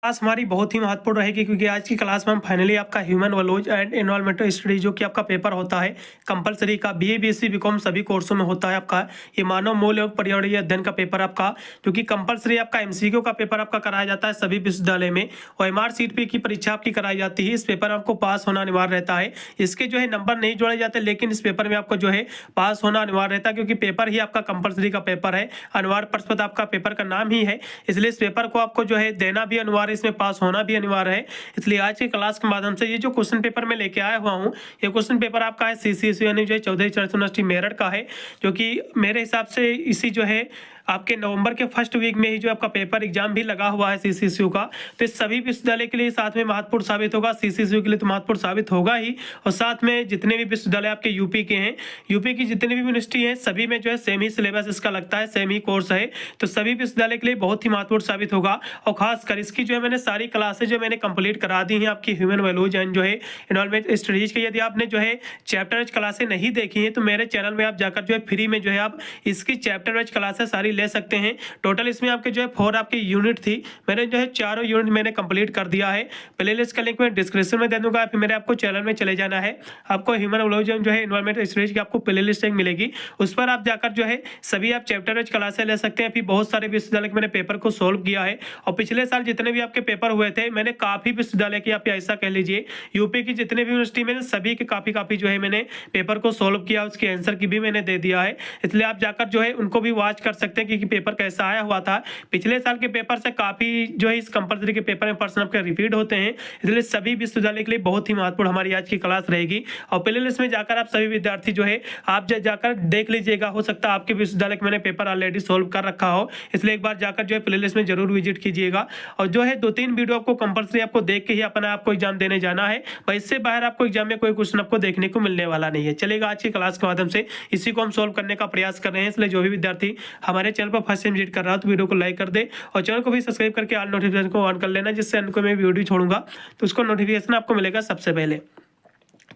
Class हमारी बहुत ही महत्वपूर्ण रहेगी क्योंकि आज की क्लास में हम फाइनली आपका human values and environmental study जो कि आपका पेपर होता है कंपलसरी का बीए बीएससी बीकॉम सभी कोर्सों में होता है आपका ये मानव मूल्य एवं पर्यावरणीय अध्ययन का पेपर आपका जो कि कंपलसरी आपका एमसीक्यू का पेपर आपका कराया जाता है सभी विश्वविद्यालय में और एमआर सीट पे की परीक्षा आपकी कराई जाती है। इस पेपर में आपको पास होना अनिवार्य रहता है। इसके जो है नंबर नहीं जोड़े जाते लेकिन इस पेपर में आपको जो है पास होना अनिवार्य रहता है क्योंकि पेपर ही आपका कंपलसरी का पेपर है। अनिवार्य प्रश्न पत्र आपका पेपर का नाम ही है, इसलिए इस पेपर को आपको जो है देना भी अनिवार्य, इसमें पास होना भी अनिवार्य है। इसलिए आज की क्लास के माध्यम से ये जो क्वेश्चन पेपर में लेके आया हुआ हूँ ये क्वेश्चन पेपर आपका है सीसीएसयू यानी जो है चौधरी चरण सिंह यूनिवर्सिटी मेरठ का है, जो कि मेरे हिसाब से इसी जो है आपके नवंबर के फर्स्ट वीक में ही जो आपका पेपर एग्जाम भी लगा हुआ है सीसीएसयू का। तो इस सभी विश्वविद्यालय के लिए साथ में महत्वपूर्ण साबित होगा, सीसीएसयू के लिए तो महत्वपूर्ण साबित होगा ही, और साथ में जितने भी विश्वविद्यालय आपके यूपी के हैं, यूपी की जितनी भी यूनिवर्सिटी हैं सभी में जो है सेम ही सिलेबस इसका लगता है, सेम ही कोर्स है। तो सभी विश्वविद्यालय के लिए बहुत ही महत्वपूर्ण साबित होगा। और खासकर इसकी जो है मैंने सारी क्लासेज जो मैंने कंप्लीट करा दी हैं आपकी ह्यूमन वैल्यूज एंड जो है एनवायरमेंट स्टडीज की। यदि आपने जो है चैप्टर वाइज क्लासें नहीं देखी हैं तो मेरे चैनल में आप जाकर जो है फ्री में जो है आप इसकी चैप्टर वाइज क्लासेस सारी ले सकते हैं। टोटल इसमें आपके जो है 4 आपकी यूनिट थी, मैंने जो है चारों यूनिट मैंने कंप्लीट कर दिया है। प्लेलिस्ट का लिंक मैं डिस्क्रिप्शन में दे दूंगा, फिर मेरे आपको चैनल में चले जाना है। आपको ह्यूमन वैल्यूज जो है एनवायरमेंट स्टडीज की आपको प्लेलिस्ट एक मिलेगी, उस पर आप जाकर जो है सभी आप चैप्टर वाइज क्लासें ले सकते हैं। फिर बहुत सारे विश्वविद्यालय के मैंने पेपर को सोल्व किया है और पिछले साल जितने भी आपके पेपर हुए थे मैंने काफी विश्वविद्यालय की आप ऐसा कह लीजिए यूपी की जितने भी यूनिवर्सिटी में सभी के काफी जो है मैंने पेपर को सोल्व किया, उसके आंसर की भी मैंने दे दिया है। इसलिए आप जाकर जो है उनको भी वॉच कर सकते हैं कि पेपर कैसा आया हुआ था। पिछले साल के पेपर से काफी जो है इस कंपलसरी के पेपर में प्रश्न आपके रिपीट होते हैं, इसलिए सभी विश्वविद्यालय के लिए बहुत ही महत्वपूर्ण हमारी आज की क्लास रहेगी। और प्लेलिस्ट में जाकर आप सभी विद्यार्थी जो है आप जाकर देख लीजिएगा, हो सकता है आपके विश्वविद्यालय के मैंने पेपर ऑलरेडी सोल्व कर रखा हो, इसलिए एक बार जाकर जो है प्लेलिस्ट में जरूर विजिट कीजिएगा। और जो है 2-3 वीडियो आपको कंपलसरी आपको देख के ही अपना आपको एग्जाम देने जाना है, और इससे बाहर आपको एग्जाम में कोई क्वेश्चन आपको देखने को मिलने वाला नहीं है। चलेगा, आज की क्लास के माध्यम से इसी को हम सोल्व करने का प्रयास कर रहे हैं, इसलिए जो भी विद्यार्थी हमारे चैनल पर फर्स्ट टाइम विजिट कर रहा है तो वीडियो को लाइक कर दे और चैनल को भी सब्सक्राइब करके ऑल नोटिफिकेशन को ऑन कर लेना, जिससे उनको मैं वीडियो छोड़ूंगा तो उसको नोटिफिकेशन आपको मिलेगा सबसे पहले।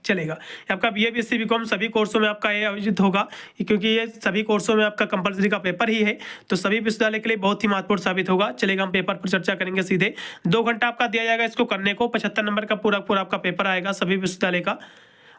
चलेगा, आपका बीए बीएससी बीकॉम सभी कोर्सों में आपका ये आयोजित होगा क्योंकि ये सभी कोर्सों में आपका कंपलसरी का पेपर ही है, तो सभी विश्वविद्यालय के लिए बहुत ही महत्वपूर्ण साबित होगा। चलेगा, हम पेपर पर चर्चा करेंगे सीधे। 2 घंटा आपका दिया जाएगा इसको करने को। 75 नंबर का पूरा आपका पेपर आएगा सभी विश्वविद्यालय का,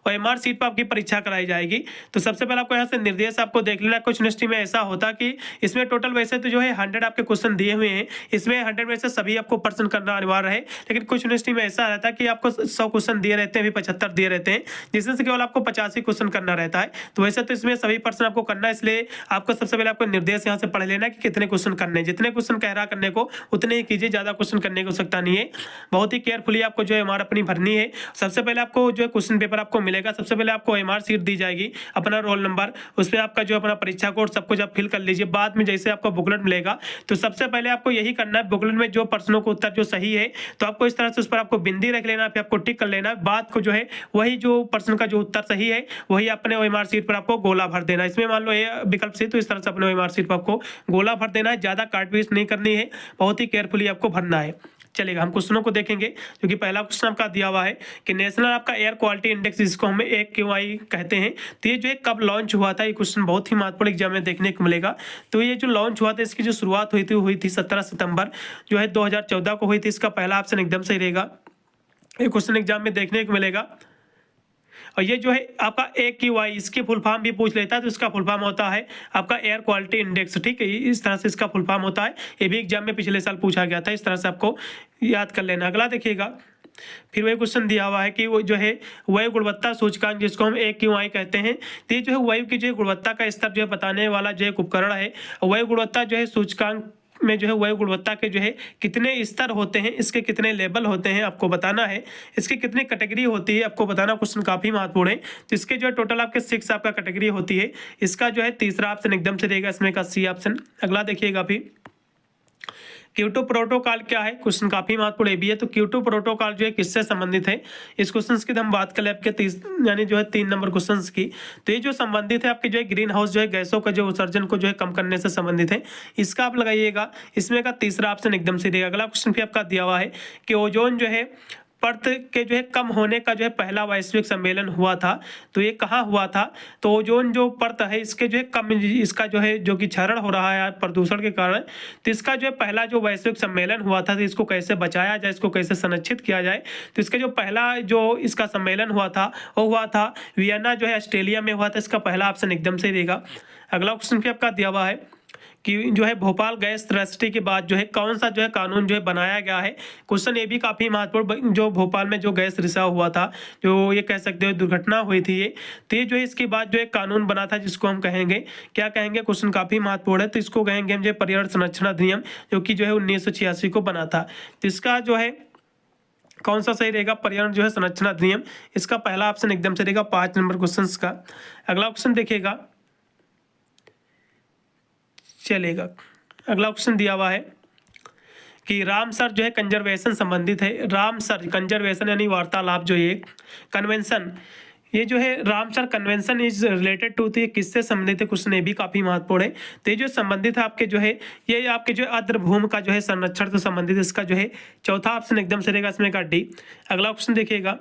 और एमआर सीट पर आपकी परीक्षा कराई जाएगी। तो सबसे पहले आपको यहाँ से निर्देश आपको देख लेना। कुछ यूनिवर्सिटी में ऐसा होता कि इसमें टोटल वैसे तो जो है 100 आपके क्वेश्चन दिए हुए हैं, इसमें 100 में से सभी आपको प्रश्न करना अनिवार्य है, लेकिन कुछ यूनिवर्सिटी में ऐसा रहता है कि आपको 100 क्वेश्चन दिए रहते हैं, भी 75 दिए रहते हैं, जिसमें से केवल आपको 50 ही क्वेश्चन करना रहता है। तो वैसे तो इसमें सभी प्रश्न आपको करना है, इसलिए आपको सबसे पहले आपको निर्देश यहाँ से पढ़ लेना कि कितने क्वेश्चन करने, जितने क्वेश्चन कह रहा करने को उतने ही कीजिए, ज्यादा क्वेश्चन करने को सकता नहीं है। बहुत ही केयरफुली आपको जो है एमआर अपनी भरनी है। सबसे पहले आपको जो है क्वेश्चन पेपर आपको मिलेगा, सबसे पहले आपको एमआर सीट दी जाएगी, अपना रोल नंबर, उसमें आपका जो अपना परीक्षा कोड सब कुछ आप फिल कर लीजिए। बाद में जैसे आपको बुकलेट मिलेगा तो सबसे पहले आपको यही करना है, बुकलेट में जो प्रश्नों को उत्तर जो सही है तो आपको इस तरह से उस पर आपको बिंदी रख लेना, फिर आपको टिक कर लेना। बाद को जो है वही जो प्रश्न का जो उत्तर सही है वही अपने एमआर सीट पर आपको गोला भर देना। इसमें मान लो ये विकल्प से, तो इस तरह से अपने एमआर सीट पर आपको गोला भर देना है, ज्यादा काट पीट नहीं करनी है, बहुत ही केयरफुली आपको भरना है। चलेगा, हम क्वेश्चनों को देखेंगे क्योंकि पहला क्वेश्चन आपका दिया हुआ है कि नेशनल आपका एयर क्वालिटी इंडेक्स, जिसको हम AQI कहते हैं, तो ये जो है कब लॉन्च हुआ था। ये क्वेश्चन बहुत ही महत्वपूर्ण एग्जाम में देखने को मिलेगा। तो ये जो लॉन्च हुआ था इसकी जो शुरुआत हुई थी 17 सितंबर जो है 2014 को हुई थी। इसका पहला ऑप्शन एकदम सही रहेगा, ये क्वेश्चन एग्जाम में देखने को मिलेगा। और ये जो है आपका AQI, इसकी फुल फॉर्म भी पूछ लेता है, तो इसका फुल फॉर्म होता है आपका एयर क्वालिटी इंडेक्स। ठीक है, इस तरह से इसका फुल फॉर्म होता है, ये भी एग्जाम में पिछले साल पूछा गया था, इस तरह से आपको याद कर लेना। अगला देखिएगा, फिर वही क्वेश्चन दिया हुआ है कि वो जो है वायु गुणवत्ता सूचकांक, जिसको हम AQI कहते हैं, तो ये जो है वायु की जो गुणवत्ता का स्तर जो है बताने वाला जो एक उपकरण है। वायु गुणवत्ता जो है सूचकांक में जो है वायु गुणवत्ता के जो है कितने स्तर होते हैं, इसके कितने लेवल होते हैं आपको बताना है, इसकी कितनी कैटेगरी होती है आपको बताना। क्वेश्चन काफी महत्वपूर्ण है। तो इसके जो है टोटल आपके 6 आपका कैटेगरी होती है। इसका जो है तीसरा ऑप्शन एकदम से रहेगा इसमें का C ऑप्शन। अगला देखिएगा, फिर क्योटो प्रोटोकॉल क्या है, क्वेश्चन काफी महत्वपूर्ण भी है। तो क्योटो प्रोटोकॉल जो है किससे संबंधित है, इस क्वेश्चन की हम बात करें आपके यानी जो है 3 नंबर क्वेश्चन की, तो ये जो संबंधित है आपके जो है ग्रीन हाउस जो है गैसों का जो उत्सर्जन को जो है कम करने से संबंधित है, इसका आप लगाइएगा। इसमें का तीसरा ऑप्शन एकदम से देगा। अगला क्वेश्चन भी आपका दिया हुआ है कि ओजोन जो है परत के जो है कम होने का जो है पहला वैश्विक सम्मेलन हुआ था। तो ये कहाँ हुआ था? तो ओजोन जो परत है इसके जो है कम, इसका जो है जो कि क्षरण हो रहा है प्रदूषण के कारण, तो इसका जो है पहला जो वैश्विक सम्मेलन हुआ था, तो इसको कैसे बचाया जाए, इसको कैसे संरक्षित किया जाए। तो इसके जो पहला जो इसका सम्मेलन हुआ था वो हुआ था वियना जो है ऑस्ट्रेलिया में हुआ था। इसका पहला ऑप्शन एकदम सही रहेगा। अगला क्वेश्चन भी आपका दिया हुआ है कि जो है भोपाल गैस त्रैस्टी के बाद जो है कौन सा जो है कानून जो है बनाया गया है। क्वेश्चन ये भी काफ़ी महत्वपूर्ण, जो भोपाल में जो गैस रिसाव हुआ था, जो ये कह सकते हो दुर्घटना हुई थी ये, तो ये जो है इसके बाद जो एक कानून बना था जिसको हम कहेंगे, क्या कहेंगे, क्वेश्चन काफ़ी महत्वपूर्ण है, तो इसको कहेंगे हम जो पर्यावरण संरक्षण अधिनियम, जो कि जो है 1986 को बना था। तो इसका जो है कौन सा सही रहेगा? पर्यावरण जो है संरक्षण अधिनियम, इसका पहला ऑप्शन एकदम सही रहेगा 5 नंबर क्वेश्चन का। अगला क्वेश्चन देखिएगा, चलेगा। अगला क्वेश्चन दिया हुआ है कि रामसर जो है कंजर्वेशन संबंधित है। रामसर कंजर्वेशन यानी वार्तालाप जो ये कन्वेंशन, ये जो है Ramsar convention is related to, तो ये किससे संबंधित है? क्वेश्चन ये भी काफी महत्वपूर्ण है। तो ये जो संबंधित है आपके जो है, ये आपके जो आर्द्र भूमि का जो है संरक्षण से संबंधित, इसका जो है चौथा ऑप्शन एकदम सही रहेगा इसमें का डी। अगला क्वेश्चन देखिएगा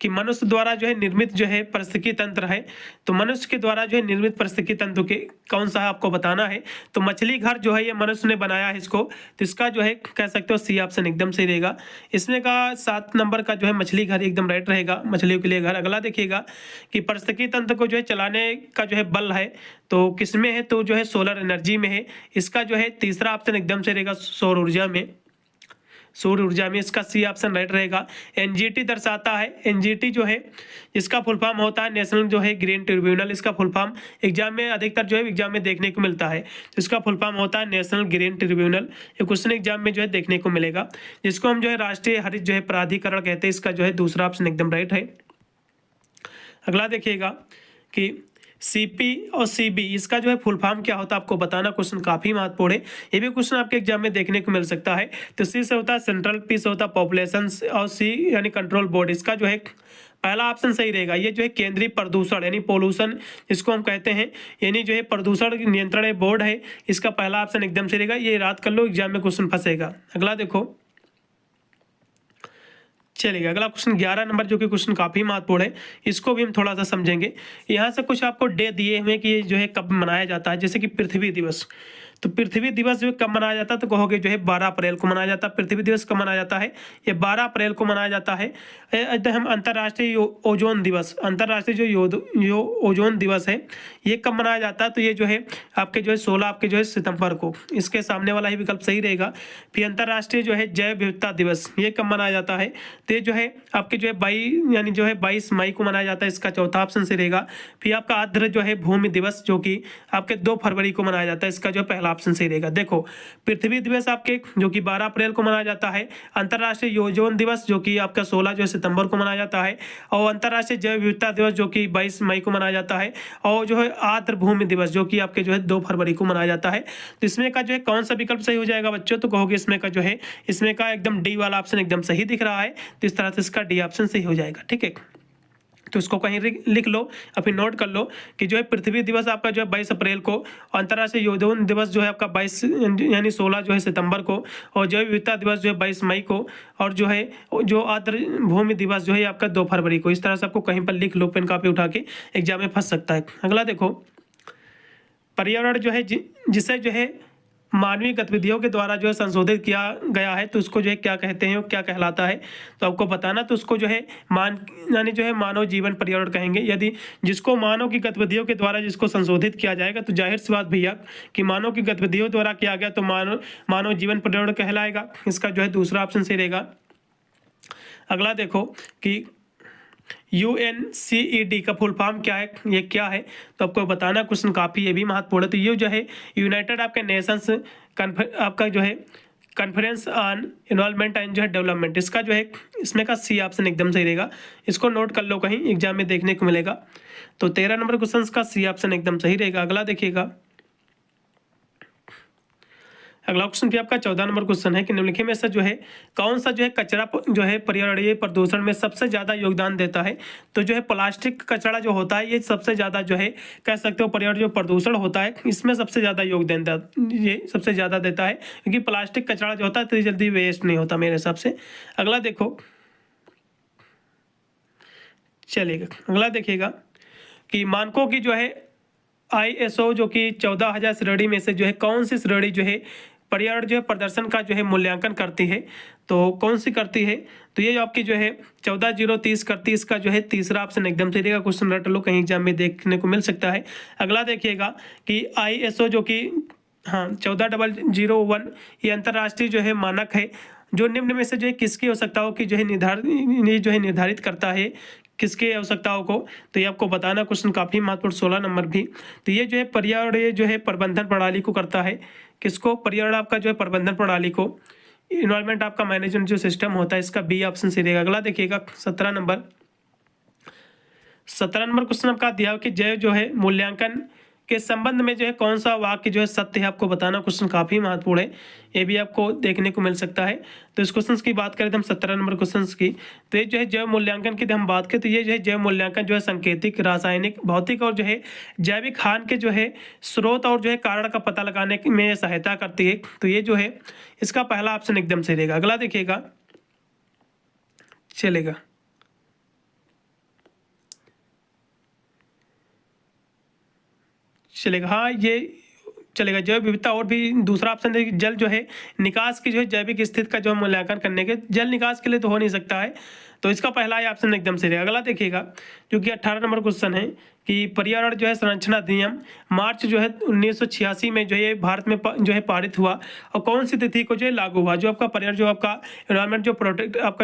कि मनुष्य द्वारा जो है निर्मित जो है पारिस्थितिकी तंत्र है, तो मनुष्य के द्वारा जो है निर्मित पारिस्थितिकी तंत्र के कौन सा है आपको बताना है। तो मछली घर जो है ये मनुष्य ने बनाया है इसको, तो इसका जो है कह सकते हो सी ऑप्शन एकदम सही रहेगा। इसमें का 7 नंबर का जो है मछली घर एकदम राइट रहेगा, मछलियों के लिए घर। अगला देखिएगा कि पारिस्थितिकी तंत्र को जो है चलाने का जो है बल है तो किसमें है? तो जो है सोलर एनर्जी में है। इसका जो है तीसरा ऑप्शन एकदम सही रहेगा सौर ऊर्जा में, सौर ऊर्जा में, इसका सी ऑप्शन राइट रहेगा। एनजीटी दर्शाता है, एनजीटी जो है इसका फुल फॉर्म होता है नेशनल जो है ग्रीन ट्रिब्यूनल, इसका फुल फॉर्म एग्जाम में अधिकतर जो है एग्जाम में देखने को मिलता है, तो इसका फुल फॉर्म होता है नेशनल ग्रीन ट्रिब्यूनल। ये क्वेश्चन एग्जाम में जो है देखने को मिलेगा, जिसको हम जो है राष्ट्रीय हरित जो है प्राधिकरण कहते हैं। इसका जो है दूसरा ऑप्शन एकदम राइट है। अगला देखिएगा कि सीपी और सीबी, इसका जो है फुल फॉर्म क्या होता है आपको बताना। क्वेश्चन काफी महत्वपूर्ण है, ये भी क्वेश्चन आपके एग्जाम में देखने को मिल सकता है। तो सी से होता है सेंट्रल, पी से होता है पॉपुलेशन और सी यानी कंट्रोल बोर्ड। इसका जो है पहला ऑप्शन सही रहेगा। ये जो है केंद्रीय प्रदूषण यानी पोल्यूशन जिसको हम कहते हैं, यानी जो है प्रदूषण नियंत्रण बोर्ड है, इसका पहला ऑप्शन एकदम सही रहेगा। ये याद कर लो, एग्जाम में क्वेश्चन फंसेगा। अगला देखो, चलिए अगला क्वेश्चन 11 नंबर, जो कि क्वेश्चन काफी महत्वपूर्ण है, इसको भी हम थोड़ा सा समझेंगे। यहाँ से कुछ आपको डे दिए हुए कि ये जो है कब मनाया जाता है, जैसे कि पृथ्वी दिवस। तो पृथ्वी दिवस जो कब मनाया जाता है? तो कहोगे जो है 12 अप्रैल को मनाया जाता है। पृथ्वी दिवस कब मनाया जाता है? ये 12 अप्रैल को मनाया जाता है। हम अंतर्राष्ट्रीय ओजोन दिवस, अंतर्राष्ट्रीय जो ओजोन दिवस है ये कब मनाया जाता है? तो ये जो है आपके जो है 16 आपके जो है सितंबर को, इसके सामने वाला ही विकल्प सही रहेगा। फिर अंतर्राष्ट्रीय जो है जैव विविधता दिवस, ये कब मनाया जाता है? तो ये जो है आपके जो है 22 मई को मनाया जाता है, इसका चौथा ऑप्शन से रहेगा। फिर आपका आर्द्र जो है भूमि दिवस, जो कि आपके 2 फरवरी को मनाया जाता है, इसका जो पहला ऑप्शन सही रहेगा। देखो पृथ्वी दिवस आपके जो कि 12 अप्रैल को मनाया जाता है, अंतर्राष्ट्रीय ओजोन दिवस जो कि आपका 16 जो है सितंबर को मनाया जाता है, और अंतर्राष्ट्रीय जैव विविधता दिवस जो कि 22 मई को मनाया जाता है, और जो है आर्द्र भूमि दिवस जो कि आपके जो है 2 फरवरी को मनाया जाता है। तो इसमें का जो है कौन सा विकल्प सही हो जाएगा बच्चों? तो कहोगे इसमें का जो है, इसमें का एकदम डी वाला ऑप्शन एकदम सही दिख रहा है, तो इस तरह से इसका डी ऑप्शन सही हो जाएगा। ठीक है, तो इसको कहीं लिख लो, अभी नोट कर लो कि जो है पृथ्वी दिवस आपका जो है 22 अप्रैल को, अंतर्राष्ट्रीय ओजोन दिवस जो है आपका 22 यानी 16 जो है सितंबर को, और जैव विविधता दिवस जो है 22 मई को, और जो है जो आर्द्र भूमि दिवस जो है आपका 2 फरवरी को। इस तरह से आपको कहीं पर लिख लो, पेन कॉपी उठा के, एग्जाम में फंस सकता है। अगला देखो, पर्यावरण जो है जिसे जो है मानवीय गतिविधियों के द्वारा जो है संशोधित किया गया है, तो उसको जो है क्या कहते हैं, क्या कहलाता है? तो आपको बताना। तो उसको जो है यानी जो है मानव जीवन पर्यावरण कहेंगे। यदि जिसको मानव की गतिविधियों के द्वारा जिसको संशोधित किया जाएगा, तो जाहिर सी बात भैया कि मानव की गतिविधियों द्वारा किया गया तो मानव जीवन पर्यावरण कहलाएगा। इसका जो है दूसरा ऑप्शन सही रहेगा। अगला देखो कि UNCED का फुल फॉर्म क्या है, ये क्या है? तो आपको बताना, क्वेश्चन काफ़ी ये भी महत्वपूर्ण है। तो ये जो है यूनाइटेड आपके नेशंस आपका जो है कॉन्फ्रेंस ऑन एनवायरनमेंट एंड जो है डेवलपमेंट, इसका जो है इसमें का सी ऑप्शन एकदम सही रहेगा। इसको नोट कर लो, कहीं एग्जाम में देखने को मिलेगा। तो 13 नंबर क्वेश्चन का सी ऑप्शन एकदम सही रहेगा। अगला देखिएगा, अगला क्वेश्चन भी आपका 14 नंबर क्वेश्चन है कि निम्नलिखित में से जो है कौन सा जो है कचरा जो है पर्यावरणीय प्रदूषण में सबसे ज़्यादा योगदान देता है। तो जो है प्लास्टिक कचरा जो होता है ये सबसे ज़्यादा जो है कह सकते हो पर्यावरण जो प्रदूषण होता है इसमें सबसे ज़्यादा योगदान ये सबसे ज़्यादा देता है, क्योंकि प्लास्टिक कचरा जो होता है इतनी जल्दी वेस्ट नहीं होता मेरे हिसाब से। अगला देखो, चलेगा अगला देखिएगा कि मानकों की जो है ISO जो कि 14,000 श्रेणी में से जो है कौन सी श्रेणी जो है पर्यावरण जो है प्रदर्शन का जो है मूल्यांकन करती है। तो कौन सी करती है, तो ये जो आपकी जो है 14,030 करती है, इसका जो है तीसरा ऑप्शन एकदम सही रहेगा। क्वेश्चन रट लो, कहीं एग्जाम में देखने को मिल सकता है। अगला देखिएगा कि ISO जो कि 14,001 ये अंतर्राष्ट्रीय जो है मानक है जो निम्न में से जो है किसकी आवश्यकताओं की जो है निर्धारित करता है, किसकी आवश्यकताओं को। तो ये आपको बताना क्वेश्चन काफ़ी महत्वपूर्ण 16 नंबर भी। तो ये जो है पर्यावरणीय जो है प्रबंधन प्रणाली को करता है, किसको, पर्यावरण आपका जो है प्रबंधन प्रणाली को, इन्वायरमेंट आपका मैनेजमेंट जो सिस्टम होता है इसका बी ऑप्शन से रहेगा। अगला देखिएगा 17 नंबर क्वेश्चन आपका दिया कि जैव जो है मूल्यांकन के संबंध में जो है कौन सा वाक्य जो है सत्य है, आपको बताना क्वेश्चन काफ़ी महत्वपूर्ण है, ये भी आपको देखने को मिल सकता है। तो इस क्वेश्चन की बात करें तो हम 17 नंबर क्वेश्चन की, तो ये जो है जैव मूल्यांकन की हम बात करें तो ये जो है जैव मूल्यांकन जो है सांकेतिक, रासायनिक, भौतिक और जो है जैविक हानि के जो है स्रोत और जो है कारण का पता लगाने में सहायता करती है। तो ये जो है इसका पहला ऑप्शन एकदम सही रहेगा। अगला देखिएगा, चलेगा हाँ ये चलेगा जैव विविधता। और भी दूसरा ऑप्शन है कि जल जो है निकास की जो है जैविक स्थिति का जो मूल्यांकन करने के, जल निकास के लिए तो हो नहीं सकता है, तो इसका पहला ही ऑप्शन एकदम सही रहेगा। अगला देखिएगा जो कि 18 नंबर क्वेश्चन है कि पर्यावरण जो है संरक्षण अधिनियम मार्च जो है 1986 में जो है भारत में जो है पारित हुआ और कौन सी तिथि को जो है लागू हुआ। जो आपका पर्यावरण जो आपका एनवायरमेंट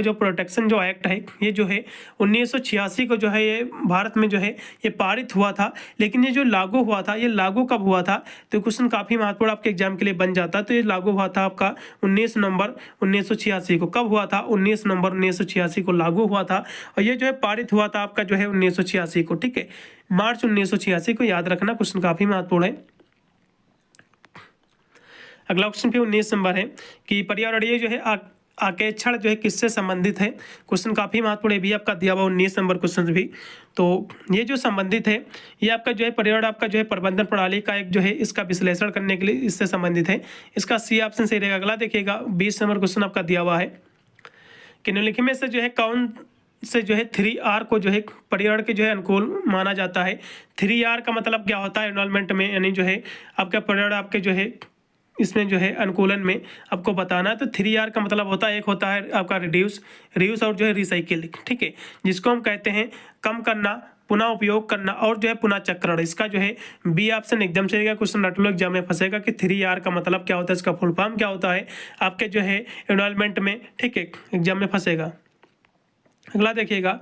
जो प्रोटेक्शन जो एक्ट है ये जो है 1986 को जो है ये भारत में जो है ये पारित हुआ था, लेकिन ये जो लागू हुआ था ये लागू कब हुआ था, तो क्वेश्चन काफ़ी महत्वपूर्ण आपके एग्जाम के लिए बन जाता है। तो ये लागू हुआ था आपका 19 नवंबर 1986 को। कब हुआ था, 19 नवंबर 1986 को लागू हुआ था, और ये जो है पारित हुआ था आपका जो है 1986 को, ठीक है, मार्च 1986 को याद रखना, क्वेश्चन काफी महत्वपूर्ण है। अगला क्वेश्चन पे 19 नंबर है कि पर्यावरणीय जो है आकेक्षण जो है किससे संबंधित है। क्वेश्चन काफी महत्वपूर्ण है भी आपका दिया हुआ 19 नंबर क्वेश्चन भी। तो ये जो संबंधित है ये आपका जो है पर्यावरण आपका जो है प्रबंधन प्रणाली का एक जो है इसका विश्लेषण करने के लिए इससे संबंधित है, इसका सी ऑप्शन सही रहेगा। अगला देखिएगा 20 नंबर क्वेश्चन आपका दिया हुआ है कि निम्नलिखित में से जो है कौन से जो है 3R को जो है पर्यावरण के जो है अनुकूल माना जाता है। 3R का मतलब क्या होता है एनवायरमेंट में, यानी जो है आपका पर्यावरण आपके जो है इसमें जो है अनुकूलन में आपको बताना है। तो 3R का मतलब होता है, एक होता है आपका रिड्यूस और जो है रिसाइकिल, ठीक है, जिसको हम कहते हैं कम करना, पुनः उपयोग करना और जो है पुनः चक्रण। इसका जो है बी ऑप्शन एकदम से रहेगा। क्वेश्चन रट लो, एग्जाम में फंसेगा कि 3R का मतलब क्या होता है, इसका फुल फॉर्म क्या होता है आपके जो है एनवायरमेंट में, ठीक है, एग्जाम में फंसेगा। अगला देखिएगा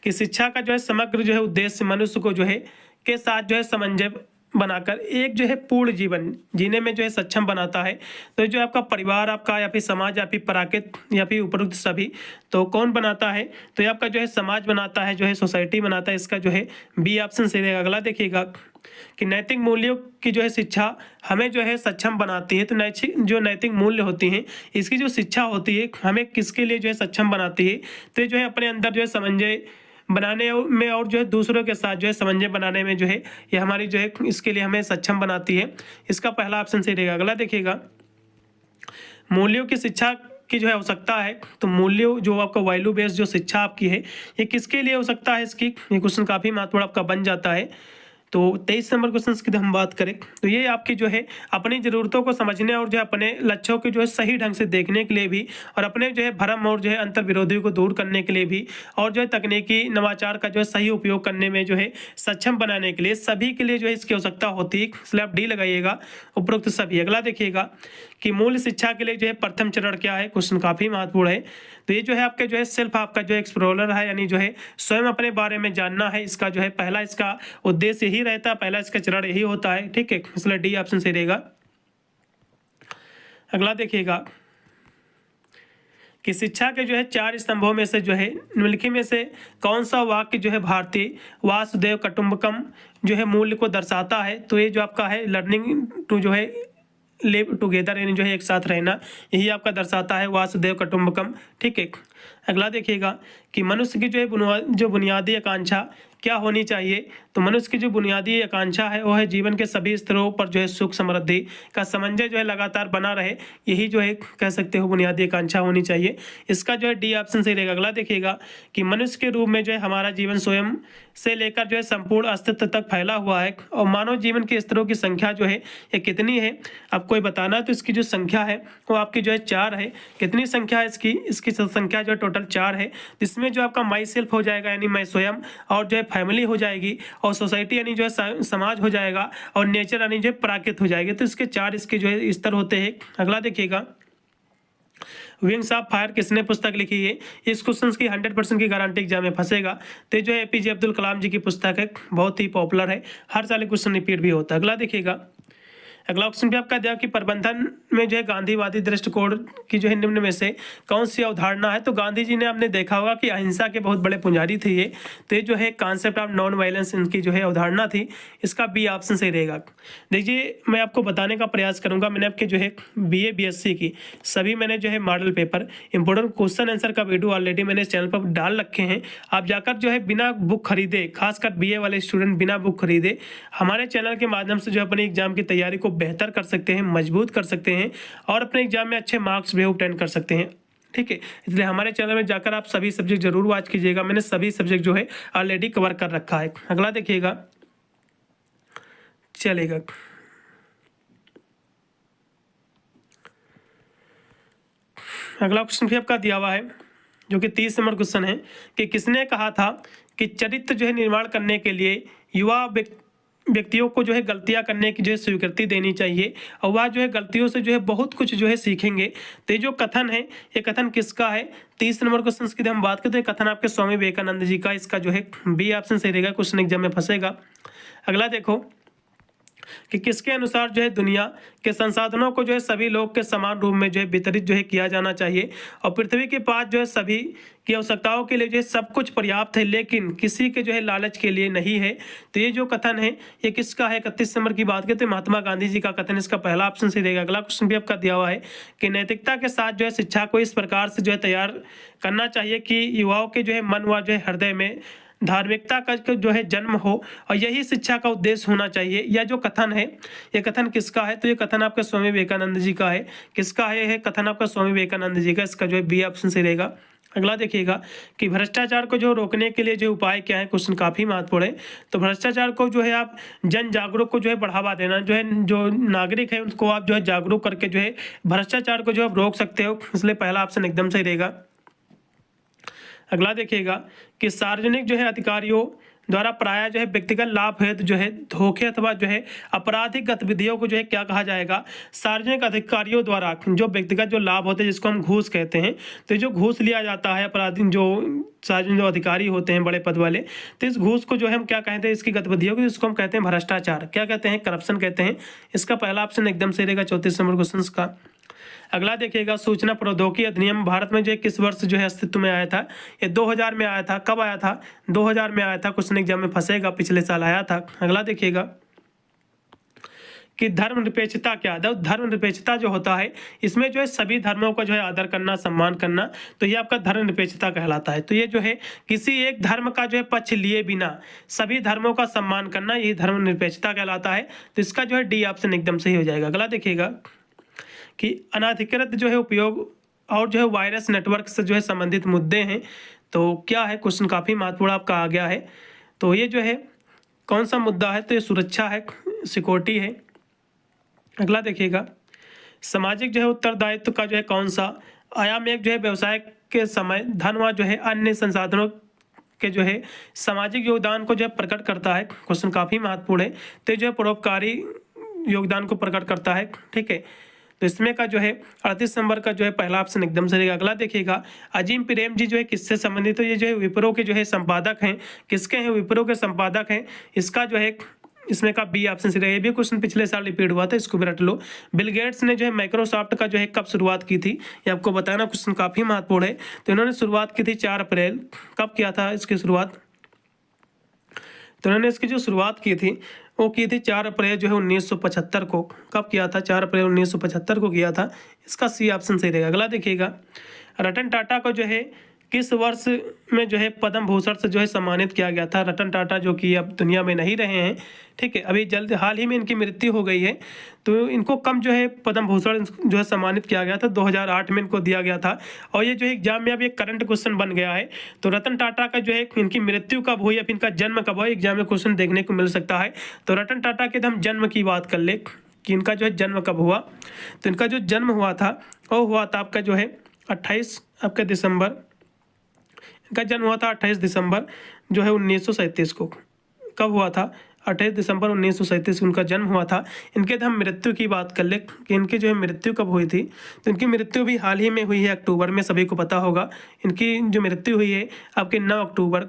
कि शिक्षा का जो है समग्र जो है उद्देश्य मनुष्य को जो है के साथ जो है समन्वय बनाकर एक जो है पूर्ण जीवन जीने में जो है सक्षम बनाता है। तो जो आपका परिवार आपका या फिर समाज या फिर प्राकृतिक या फिर उपरोक्त सभी, तो कौन बनाता है, तो ये आपका जो है समाज बनाता है, जो है सोसाइटी बनाता है, इसका जो है बी ऑप्शन सही रहेगा। अगला देखिएगा कि नैतिक मूल्यों की जो है शिक्षा हमें जो है सक्षम बनाती है। तो नैतिक मूल्य होती हैं इसकी जो शिक्षा होती है हमें किसके लिए जो है सक्षम बनाती है, तो ये जो है अपने अंदर जो है समन्वय बनाने में और जो है दूसरों के साथ जो है समन्वय बनाने में जो है ये हमारी जो है इसके लिए हमें सक्षम बनाती है, इसका पहला ऑप्शन सही रहेगा। अगला देखिएगा मूल्यों की शिक्षा की जो है आवश्यकता है, तो मूल्यों जो आपका वैल्यू बेस्ड जो शिक्षा आपकी है ये किसके लिए आवश्यकता है इसकी, ये क्वेश्चन काफ़ी महत्वपूर्ण आपका बन जाता है। तो 23 नंबर क्वेश्चन की हम बात करें तो ये आपकी जो है अपनी ज़रूरतों को समझने और जो है अपने लक्ष्यों को जो है सही ढंग से देखने के लिए भी, और अपने जो है भ्रम और जो है अंतर विरोधियों को दूर करने के लिए भी, और जो है तकनीकी नवाचार का जो है सही उपयोग करने में जो है सक्षम बनाने के लिए, सभी के लिए जो है इसकी आवश्यकता होती है। इसलिए आप डी लगाइएगा, उपरोक्त सभी। अगला देखिएगा कि मूल शिक्षा के लिए जो है प्रथम चरण क्या है, क्वेश्चन काफ़ी महत्वपूर्ण है। तो ये जो है आपके जो है सेल्फ आपका जो एक्सप्लोरर है, यानी जो है स्वयं अपने बारे में जानना है, इसका जो है पहला इसका उद्देश्य यही रहता है, पहला इसका चरण यही होता है, ठीक है, इसलिए डी ऑप्शन सही रहेगा। अगला देखिएगा कि शिक्षा के जो है 4 स्तंभों में से जो है निम्नलिखित में से कौन सा वाक्य जो है भारतीय वासुदेव कुटुंबकम जो है मूल्य को दर्शाता है। तो ये जो आपका है लर्निंग टू जो है लिव टुगेदर यानी जो है एक साथ रहना, यही आपका दर्शाता है वासुदेव कुटुंबकम। ठीक है। अगला देखिएगा कि मनुष्य की जो है जो बुनियादी आकांक्षा क्या होनी चाहिए। तो मनुष्य की जो बुनियादी आकांक्षा है वो है जीवन के सभी स्तरों पर जो है सुख समृद्धि का समन्वय जो है लगातार बना रहे, यही जो है कह सकते हो बुनियादी आकांक्षा होनी चाहिए। इसका जो है डी ऑप्शन सही रहेगा। अगला देखिएगा कि मनुष्य के रूप में जो है हमारा जीवन स्वयं से लेकर जो है संपूर्ण अस्तित्व तक फैला हुआ है, और मानव जीवन के स्तरों की संख्या जो है ये कितनी है आपको ये बताना है। तो इसकी जो संख्या है वो आपकी जो है 4 है। कितनी संख्या है इसकी संख्या जो है टोटल 4 है। इसमें जो आपका माई सेल्फ हो जाएगा यानी मैं स्वयं, और जो है फैमिली हो जाएगी, और सोसाइटी यानी जो है समाज हो जाएगा, और नेचर यानी जो है प्राकृत हो जाएगी। तो इसके 4 इसके जो है स्तर होते हैं। अगला देखिएगा विंग्स ऑफ फायर किसने पुस्तक लिखी है। इस क्वेश्चन की 100% की गारंटी एग्जाम में फंसेगा। तो जो एपीजे अब्दुल कलाम जी की पुस्तक है, बहुत ही पॉपुलर है, हर साल क्वेश्चन रिपीट भी होता है। अगला देखिएगा, अगला क्वेश्चन भी आपका दिया कि प्रबंधन में जो है गांधीवादी दृष्टिकोण की जो है निम्न में से कौन सी अवधारणा है। तो गांधी जी ने आपने देखा होगा कि अहिंसा के बहुत बड़े पुजारी थे ये। तो ये जो है कॉन्सेप्ट ऑफ नॉन वायलेंस इनकी जो है अवधारणा थी। इसका बी ऑप्शन सही रहेगा। देखिए मैं आपको बताने का प्रयास करूंगा, मैंने आपके जो है BA BSc की सभी मैंने जो है model paper important question answer का वीडियो ऑलरेडी मैंने इस चैनल पर डाल रखे हैं। आप जाकर जो है बिना बुक खरीदे, खासकर BA वाले स्टूडेंट बिना बुक खरीदे हमारे चैनल के माध्यम से जो अपनी एग्जाम की तैयारी को बेहतर कर सकते हैं, मजबूत कर सकते हैं, और अपने एग्जाम में अच्छे मार्क्स भी ऑब्टेन कर सकते हैं। ठीक है, इसलिए हमारे चैनल में जाकर आप सभी सब्जेक्ट जरूर वॉच कीजिएगा। मैंने सभी सब्जेक्ट जो है ऑलरेडी कवर कर रखा है। अगला देखिएगा, चलेगा अगला क्वेश्चन भी आपका दिया हुआ है जो कि 30 नंबर क्वेश्चन है कि किसने कहा था कि चरित्र जो है निर्माण करने के लिए युवा व्यक्तियों को जो है गलतियां करने की जो है स्वीकृति देनी चाहिए, और वह जो है गलतियों से जो है बहुत कुछ जो है सीखेंगे। तो ये जो कथन है ये कथन किसका है। 30 नंबर क्वेश्चन की हम बात करते हैं, कथन आपके स्वामी विवेकानंद जी का। इसका जो है बी ऑप्शन सही रहेगा, क्वेश्चन एग्जाम में फंसेगा। अगला देखो कि किसके अनुसार जो है दुनिया के संसाधनों को जो है सभी लोग के समान रूप में जो है वितरित जो है किया जाना चाहिए, और पृथ्वी के पास जो है सभी की आवश्यकताओं के लिए जो है सब कुछ पर्याप्त है, लेकिन किसी के जो है लालच के लिए नहीं है। तो ये जो कथन है ये किसका है। 31 नंबर की बात करते हैं, महात्मा गांधी जी का कथन। इसका पहला ऑप्शन सही रहेगा। अगला क्वेश्चन भी आपका दिया हुआ है कि नैतिकता के साथ जो है शिक्षा को इस प्रकार से जो है तैयार करना चाहिए कि युवाओं के जो है मन व जो है हृदय में धार्मिकता का जो है जन्म हो, और यही शिक्षा का उद्देश्य होना चाहिए। यह जो कथन है ये कथन किसका है। तो ये कथन आपका स्वामी विवेकानंद जी का है। किसका है ये कथन आपका स्वामी विवेकानंद जी का। इसका जो है बी ऑप्शन सही रहेगा। अगला देखिएगा कि भ्रष्टाचार को जो रोकने के लिए जो उपाय क्या है। क्वेश्चन काफी महत्वपूर्ण है। तो भ्रष्टाचार को जो है आप जन जागरूक को जो है बढ़ावा देना, जो है जो नागरिक है उनको आप जो है जागरूक करके जो है भ्रष्टाचार को जो आप रोक सकते हो, इसलिए पहला ऑप्शन एकदम सही रहेगा। अगला देखिएगा कि सार्वजनिक जो है अधिकारियों द्वारा प्राय जो है व्यक्तिगत लाभ हेतु जो है धोखे अथवा जो है आपराधिक गतिविधियों को जो है क्या कहा जाएगा। सार्वजनिक अधिकारियों द्वारा जो व्यक्तिगत जो लाभ होते हैं जिसको हम घूस कहते हैं, तो जो घूस लिया जाता है अपराधी जो सार्वजनिक जो अधिकारी होते हैं बड़े पद वाले, तो इस घूस को जो है हम क्या कहते हैं, इसकी गतिविधियों को जिसको हम कहते हैं भ्रष्टाचार, क्या कहते हैं, करप्शन कहते हैं। इसका पहला ऑप्शन एकदम सही रहेगा 34 नंबर क्वेश्चन का। अगला देखिएगा सूचना प्रौद्योगिकी अधिनियम भारत में जो किस वर्ष जो है अस्तित्व में आया था। ये 2000 में आया था। कब आया था, 2000 में आया था। क्वेश्चन एग्जाम में फंसेगा, पिछले साल आया था। अगला देखिएगा कि धर्मनिरपेक्षता क्या है। धर्मनिरपेक्षता जो होता है इसमें जो है सभी धर्मों का जो है आदर करना, सम्मान करना, तो ये आपका धर्मनिरपेक्षता कहलाता है। तो ये जो है किसी एक धर्म का जो है पक्ष लिए बिना सभी धर्मों का सम्मान करना, यही धर्मनिरपेक्षता कहलाता है। तो इसका जो है डी ऑप्शन एकदम सही हो जाएगा। अगला देखिएगा कि अनाधिकृत जो है उपयोग और जो है वायरस नेटवर्क से जो है संबंधित मुद्दे हैं। तो क्या है, क्वेश्चन काफ़ी महत्वपूर्ण आपका आ गया है। तो ये जो है कौन सा मुद्दा है, तो ये सुरक्षा है, सिक्योरिटी है। अगला देखिएगा सामाजिक जो है उत्तरदायित्व का जो है कौन सा आयाम एक जो है व्यवसाय के समय धन व जो है अन्य संसाधनों के जो है सामाजिक योगदान को जो है प्रकट करता है। क्वेश्चन काफ़ी महत्वपूर्ण है। तो जो है परोपकारी योगदान को प्रकट करता है। ठीक है, तो इसमें का जो है 38 नंबर का जो है पहला ऑप्शन एकदम सही रहेगा। अगला देखिएगा अजीम प्रेम जी जो है किससे संबंधित, तो ये जो है विप्रो के जो है संपादक हैं। किसके हैं, विप्रो के संपादक हैं। इसका जो है इसमें का बी ऑप्शन सही रहेगा। ये भी क्वेश्चन पिछले साल रिपीट हुआ था, इसको भी रट लो। बिल गेट्स ने जो है माइक्रोसॉफ्ट का जो है कब शुरुआत की थी, ये आपको बताना, क्वेश्चन काफ़ी महत्वपूर्ण है। तो इन्होंने शुरुआत की थी 4 अप्रैल। कब किया था इसकी शुरुआत, तो उन्होंने इसकी जो शुरुआत की थी वो की थी 4 अप्रैल जो है 1975 को। कब किया था? 4 अप्रैल 1975 को किया था। इसका सी ऑप्शन सही रहेगा। अगला देखिएगा, रतन टाटा को जो है किस वर्ष में जो है पद्म भूषण से जो है सम्मानित किया गया था? रतन टाटा जो कि अब दुनिया में नहीं रहे हैं, ठीक है, अभी जल्द हाल ही में इनकी मृत्यु हो गई है। तो इनको कब जो है पद्म भूषण जो है सम्मानित किया गया था? 2008 में इनको दिया गया था। और ये जो है एग्जाम में अब एक करंट क्वेश्चन बन गया है। तो रतन टाटा का जो है इनकी मृत्यु कब हुई या फिर इनका जन्म कब हुआ, एग्जाम में क्वेश्चन देखने को मिल सकता है। तो रतन टाटा के हम जन्म की बात कर ले कि इनका जो है जन्म कब हुआ। तो इनका जो जन्म हुआ था वो हुआ था आपका जो है 28 आपका दिसंबर। इनका जन्म हुआ था 28 दिसंबर जो है 1937 को। कब हुआ था? 28 दिसंबर 1937 को उनका जन्म हुआ था। इनके हम मृत्यु की बात कर ले कि इनकी जो है मृत्यु कब हुई थी। तो इनकी मृत्यु भी हाल ही में हुई है, अक्टूबर में, सभी को पता होगा। इनकी जो मृत्यु हुई है आपके 9 अक्टूबर,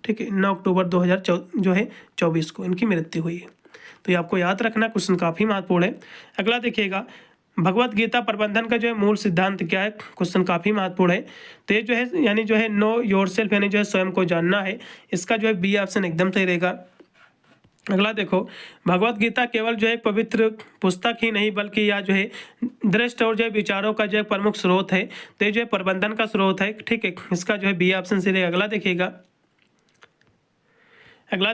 ठीक है, 9 अक्टूबर 2024 को इनकी मृत्यु हुई है। तो ये आपको याद रखना, क्वेश्चन काफ़ी महत्वपूर्ण है। अगला देखिएगा, भगवत गीता प्रबंधन का जो है मूल सिद्धांत क्या है? क्वेश्चन काफ़ी महत्वपूर्ण है। तो ये जो है यानी जो है नो योरसेल्फ यानी जो है स्वयं को जानना है। इसका जो है बी ऑप्शन एकदम सही रहेगा। अगला देखो, भगवत गीता केवल जो है एक पवित्र पुस्तक ही नहीं बल्कि यह जो है दृष्ट और जो है विचारों का जो है प्रमुख स्रोत है। तो ये जो है प्रबंधन का स्रोत है, ठीक है, इसका जो है बी ऑप्शन सही रहेगा। अगला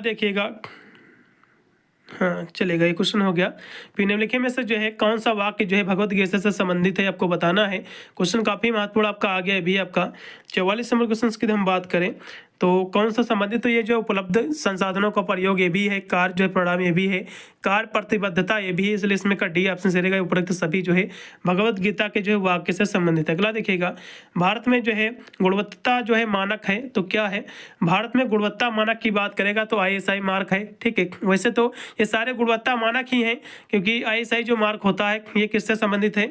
देखिएगा, हाँ चलेगा, ये क्वेश्चन हो गया। फिर निम्नलिखित में से जो है कौन सा वाक्य जो है भगवत गीता से संबंधित है, आपको बताना है। क्वेश्चन काफ़ी महत्वपूर्ण आपका आ गया है भी आपका। 44 नंबर क्वेश्चन की हम बात करें तो कौन सा संबंधित, तो ये जो उपलब्ध संसाधनों का प्रयोग ये भी है, कार्य जो है परिणाम ये भी है, कार्य प्रतिबद्धता ये भी है, इसलिए इसमें का डी ऑप्शन से रहेगा। उपरोक्त सभी जो है भगवत गीता के जो है वाक्य से संबंधित है। अगला देखिएगा, भारत में जो है गुणवत्ता जो है मानक है, तो क्या है? भारत में गुणवत्ता मानक की बात करेगा तो ISI मार्क है, ठीक है। वैसे तो ये सारे गुणवत्ता मानक ही हैं, क्योंकि ISI जो मार्क होता है ये किससे संबंधित है,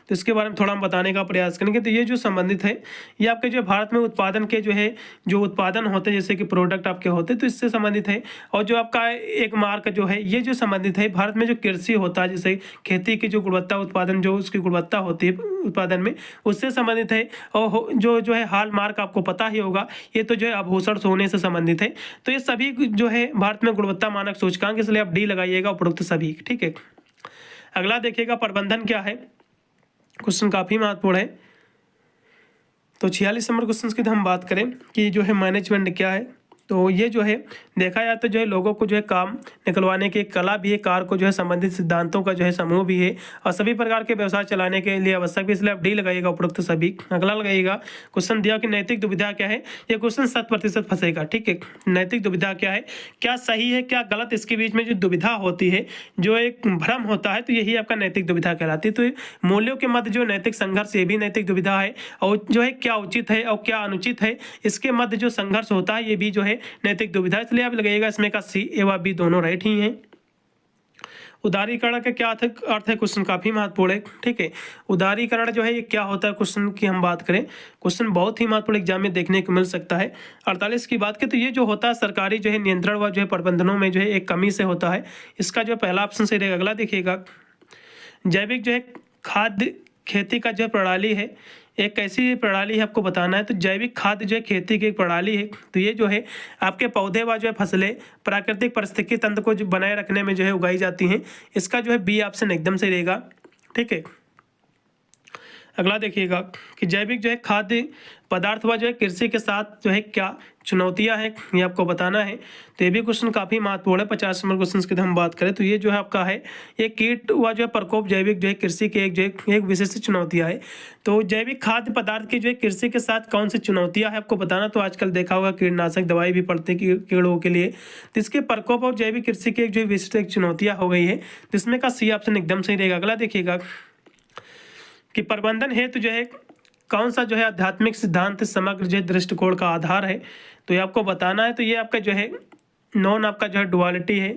तो इसके बारे में थोड़ा हम बताने का प्रयास करेंगे। तो ये जो संबंधित है ये आपके जो भारत में उत्पादन के जो है जो उत्पादन होते हैं, जैसे कि प्रोडक्ट आपके होते हैं, तो इससे संबंधित है। और जो आपका एक मार्क जो है ये जो संबंधित है भारत में जो कृषि होता है, जैसे खेती की जो गुणवत्ता उत्पादन जो उसकी गुणवत्ता होती है उत्पादन में, उससे संबंधित है। और जो है हाल मार्क आपको पता ही होगा, ये तो जो है आभूषण सोने से संबंधित है। तो ये सभी जो है भारत में गुणवत्ता मानक सूचकांक, इसलिए आप डी लगाइएगा उपरोक्त सभी, ठीक है। अगला देखिएगा, प्रबंधन क्या है? क्वेश्चन काफ़ी महत्वपूर्ण है। तो 46 नंबर क्वेश्चन की हम बात करें कि जो है मैनेजमेंट क्या है, तो ये जो है देखा जाए तो जो है लोगों को जो है काम निकलवाने की एक कला भी है, कार को जो है संबंधित सिद्धांतों का जो है समूह भी है, और सभी प्रकार के व्यवसाय चलाने के लिए आवश्यक भी, इसलिए आप डी लगाइएगा उपरोक्त सभी। अगला लगाइएगा, क्वेश्चन दिया कि नैतिक दुविधा क्या है। ये क्वेश्चन 100% फंसेगा, ठीक है। नैतिक दुविधा क्या है, क्या सही है क्या गलत, इसके बीच में जो दुविधा होती है, जो एक भ्रम होता है, तो यही आपका नैतिक दुविधा कहलाती है। तो मूल्यों के मध्य जो नैतिक संघर्ष, ये भी नैतिक दुविधा है। और जो है क्या उचित है और क्या अनुचित है, इसके मध्य जो संघर्ष होता है, ये भी जो है नैतिक दुविधा, इसलिए आप लगाइएगा इसमें का सी एवं बी दोनों राइट ही हैं। उदारीकरण का क्या अर्थ है? क्वेश्चन काफी महत्वपूर्ण है, ठीक है। उदारीकरण जो है ये क्या होता है, क्वेश्चन की हम बात करें, क्वेश्चन बहुत ही महत्वपूर्ण एग्जाम में देखने को मिल सकता है। 48 की बात करें तो ये जो होता है सरकारी जो है नियंत्रण व जो है प्रबंधनों में जो है एक कमी से होता है। इसका जो पहला ऑप्शन सही रहेगा। अगला देखिएगा, जैविक जो है खाद्य खेती का जो प्रणाली है, एक कैसी प्रणाली है आपको बताना है। तो जैविक खाद्य जो है खेती की एक प्रणाली है। तो ये जो है आपके पौधे व जो है फसलें प्राकृतिक पारिस्थितिकी तंत्र को जो बनाए रखने में जो है उगाई जाती हैं। इसका जो है बी ऑप्शन एकदम सही रहेगा, ठीक है। अगला देखिएगा कि जैविक जो है खाद्य पदार्थ व जो है कृषि के साथ जो है क्या चुनौतियां हैं, ये आपको बताना है। तो ये भी क्वेश्चन काफ़ी महत्वपूर्ण है। 50 नंबर क्वेश्चन की हम बात करें तो ये जो है आपका है, ये कीट व जो है प्रकोप जैविक जो है कृषि के एक विशिष्ट चुनौतियां है। तो जैविक खाद्य पदार्थ की जो है कृषि के साथ कौन सी चुनौतियां है आपको बताना। तो आजकल देखा होगा कीटनाशक दवाई भी पड़ती है कीड़ों के लिए, तो इसके प्रकोप और जैविक कृषि की जो विशिष्ट चुनौतियाँ हो गई है, जिसमें का सी ऑप्शन एकदम सही रहेगा। अगला देखिएगा कि प्रबंधन हेतु जो है कौन सा जो है आध्यात्मिक सिद्धांत समग्र जो दृष्टिकोण का आधार है, तो ये आपको बताना है। तो ये आपका जो है नॉन आपका जो है डुअलिटी है,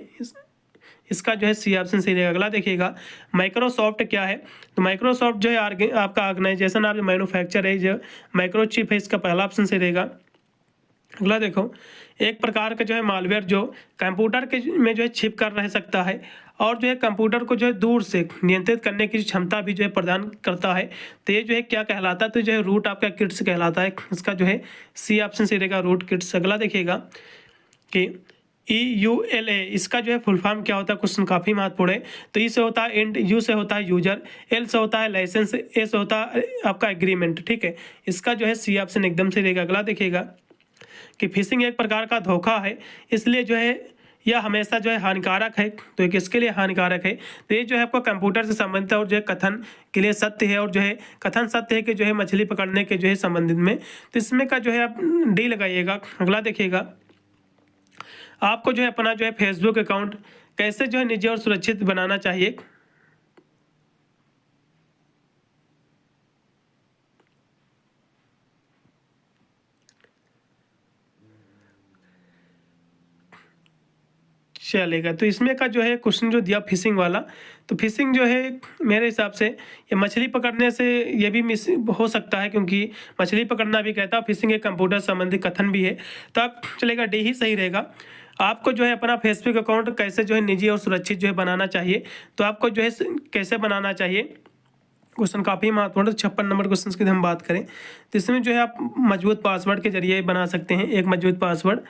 इसका जो है सी ऑप्शन सही रहेगा। अगला देखिएगा, माइक्रोसॉफ्ट क्या है। तो माइक्रोसॉफ्ट जो है आपका ऑर्गेनाइजेशन आप जो मैन्युफैक्चर है, जो माइक्रोचिप है, इसका पहला ऑप्शन सही रहेगा। अगला देखो, एक प्रकार का जो है मालवेयर जो कंप्यूटर के में जो है छिप कर रह सकता है और जो है कंप्यूटर को जो है दूर से नियंत्रित करने की क्षमता भी जो है प्रदान करता है। तो ये जो है क्या कहलाता है, तो जो है रूट आपका किट्स कहलाता है। इसका जो है सी ऑप्शन सही रहेगा, रूट किट्स। अगला देखिएगा कि EULA, इसका जो है फुल फॉर्म क्या होता है, क्वेश्चन काफ़ी महत्वपूर्ण है। तो ई से होता है एंड, यू से होता है यूजर, एल से होता है लाइसेंस, ए से होता है आपका एग्रीमेंट। ठीक है, इसका जो है सी ऑप्शन एकदम से रहेगा। अगला देखिएगा कि फिशिंग एक प्रकार का धोखा है, इसलिए जो है यह हमेशा जो है हानिकारक है। तो ये किसके लिए हानिकारक है, तो ये जो है आपको कंप्यूटर से संबंधित है और जो है कथन के लिए सत्य है, और जो है कथन सत्य है कि जो है मछली पकड़ने के जो है संबंधित में। तो इसमें का जो है आप डी लगाइएगा। अगला देखिएगा, आपको जो है अपना जो है फेसबुक अकाउंट कैसे जो है निजी और सुरक्षित बनाना चाहिए। चलेगा, तो इसमें का जो है क्वेश्चन जो दिया फिशिंग वाला, तो फिशिंग जो है मेरे हिसाब से ये मछली पकड़ने से ये भी मिस हो सकता है, क्योंकि मछली पकड़ना भी कहता है, फिशिंग एक कंप्यूटर संबंधी कथन भी है। तो आप चलेगा डी ही सही रहेगा। आपको जो है अपना फेसबुक अकाउंट कैसे जो है निजी और सुरक्षित जो है बनाना चाहिए। तो आपको जो है कैसे बनाना चाहिए, क्वेश्चन काफ़ी महत्वपूर्ण। 56 नंबर क्वेश्चन की हम बात करें तो इसमें जो है आप मजबूत पासवर्ड के जरिए बना सकते हैं एक मजबूत पासवर्ड,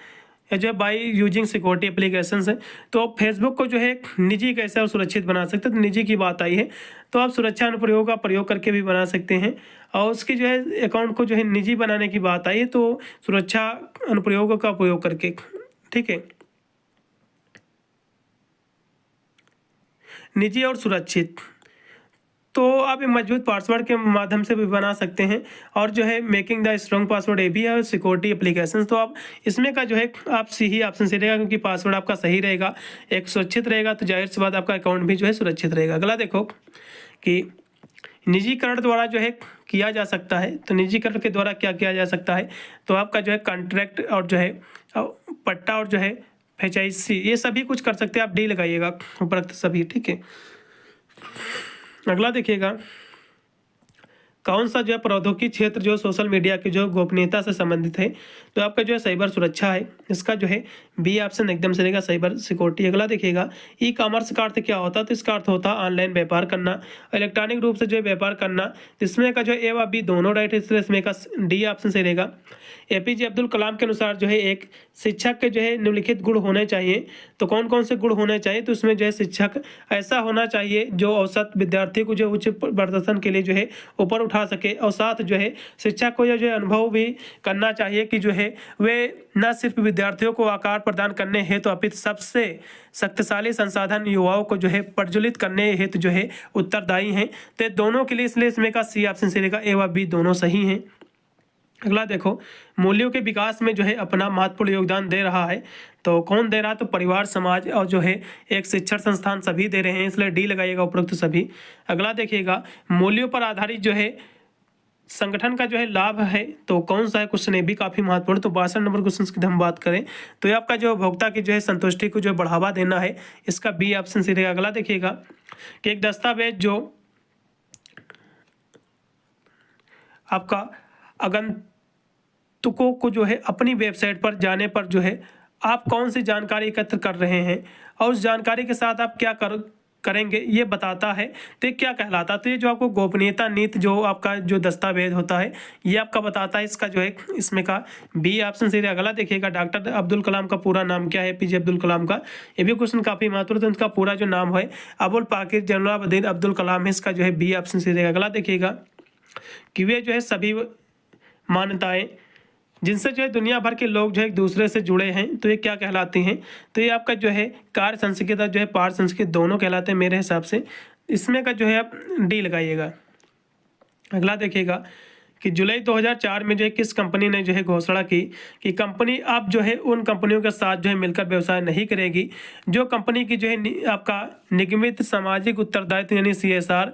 या जो है बाई यूजिंग सिक्योरिटी एप्लीकेशन है। तो आप फेसबुक को जो है निजी कैसे और सुरक्षित बना सकते हैं, तो निजी की बात आई है तो आप सुरक्षा अनुप्रयोग का प्रयोग करके भी बना सकते हैं। और उसकी जो है अकाउंट को जो है निजी बनाने की बात आई है तो सुरक्षा अनुप्रयोग का प्रयोग करके। ठीक है, निजी और सुरक्षित, तो आप एक मजबूत पासवर्ड के माध्यम से भी बना सकते हैं। और जो है मेकिंग द स्ट्रॉन्ग पासवर्ड ये भी है, सिक्योरिटी एप्लीकेशन। तो आप इसमें का जो है आप सी ही ऑप्शन से रहेगा, क्योंकि पासवर्ड आपका सही रहेगा, एक सुरक्षित रहेगा, तो जाहिर सी बात आपका अकाउंट भी जो है सुरक्षित रहेगा। अगला देखो कि निजीकरण द्वारा जो है किया जा सकता है, तो निजीकरण के द्वारा क्या किया जा सकता है, तो आपका जो है कॉन्ट्रैक्ट और जो है पट्टा और जो है फ्रेंचाइजी, ये सभी कुछ कर सकते हैं। आप डी लगाइएगा उपरोक्त सभी। ठीक है, अगला देखिएगा, कौन सा जो है प्रौद्योगिकी क्षेत्र जो सोशल मीडिया की जो गोपनीयता से संबंधित है, तो आपका जो है साइबर सुरक्षा है। इसका जो है बी ऑप्शन एकदम से रहेगा, साइबर सिक्योरिटी। अगला देखिएगा, ई कॉमर्स का अर्थ क्या होता है, तो इसका अर्थ होता है ऑनलाइन व्यापार करना, इलेक्ट्रॉनिक रूप से जो है व्यापार करना। तो इसमें का जो है ए व बी दोनों राइट है, इसलिए इसमें का डी ऑप्शन से रहेगा। एपीजे अब्दुल कलाम के अनुसार जो है एक शिक्षक के जो है निम्नलिखित गुण होने चाहिए, तो कौन कौन से गुण होने चाहिए, तो उसमें जो है शिक्षक ऐसा होना चाहिए जो औसत विद्यार्थी को जो उच्च प्रदर्शन के लिए जो है ऊपर उठा सके, और साथ जो है शिक्षक को जो है अनुभव भी करना चाहिए कि जो है वे न सिर्फ विद्यार्थियों को आकार प्रदान करने हेतु अपितु सबसे शक्तिशाली संसाधन युवाओं को जो है प्रज्वलित करने हेतु जो है उत्तरदायी हैं। तो दोनों के लिए इसलिए इसमें का सी ऑप्शन से रहेगा, ए व बी दोनों सही हैं। अगला देखो, मूल्यों के विकास में जो है अपना महत्वपूर्ण योगदान दे रहा है, तो कौन दे रहा है, तो परिवार, समाज और जो है एक शिक्षण संस्थान सभी दे रहे हैं, इसलिए डी लगाइएगा उपरोक्त सभी। अगला देखिएगा, मूल्यों पर आधारित जो है संगठन का जो है लाभ है, तो कौन सा है, क्वेश्चन ये भी काफ़ी महत्वपूर्ण। तो 62 नंबर क्वेश्चन की हम बात करें तो ये आपका जो उपभोक्ता की जो है संतुष्टि को जो है बढ़ावा देना है, इसका बी ऑप्शन से रहेगा। अगला देखिएगा कि एक दस्तावेज जो आपका आगंतुकों को जो है अपनी वेबसाइट पर जाने पर जो है आप कौन सी जानकारी एकत्र कर रहे हैं और उस जानकारी के साथ आप क्या करेंगे ये बताता है, तो ये क्या कहलाता है, तो ये जो आपको गोपनीयता नीति जो आपका जो दस्तावेज होता है ये आपका बताता है। इसका जो है इसमें का बी ऑप्शन से। अगला देखिएगा, डॉक्टर अब्दुल कलाम का पूरा नाम क्या है, पीजे अब्दुल कलाम का, ये भी क्वेश्चन काफ़ी महत्वपूर्ण। तो इनका पूरा जो नाम है अबुल पाकिर जैनुलाब्दीन अब्दुल कलाम है, इसका जो है बी ऑप्शन से रहेगा। अगला देखिएगा कि वे जो है सभी मान्यताएं जिनसे जो है दुनिया भर के लोग जो है एक दूसरे से जुड़े हैं, तो ये क्या कहलाती हैं, तो ये आपका जो है कार्य संस्कृत और जो है पार संस्कृत दोनों कहलाते हैं मेरे हिसाब से। इसमें का जो है आप डी लगाइएगा। अगला देखिएगा कि जुलाई 2004 में जो है किस कंपनी ने जो है घोषणा की कि कंपनी अब जो है उन कंपनियों के साथ जो है मिलकर व्यवसाय नहीं करेगी जो कंपनी की जो है आपका निगमित सामाजिक उत्तरदायित्व यानी CSR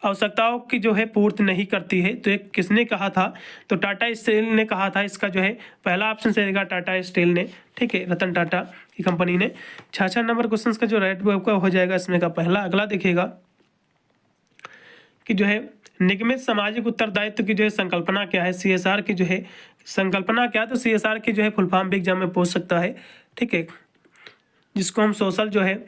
आवश्यकताओं की जो है पूर्ति नहीं करती है। तो एक किसने कहा था, तो टाटा स्टील ने कहा था। इसका जो है पहला ऑप्शन से रहेगा टाटा स्टील ने। ठीक है, रतन टाटा की कंपनी ने। 66 नंबर क्वेश्चन का जो राइट का हो जाएगा इसमें का पहला। अगला देखिएगा कि जो है निगमित सामाजिक उत्तरदायित्व की जो है संकल्पना क्या है, CSR की जो है संकल्पना क्या है, तो CSR की जो है फुल फॉर्म भी एग्जाम में पूछ सकता है। ठीक है, जिसको हम सोशल जो है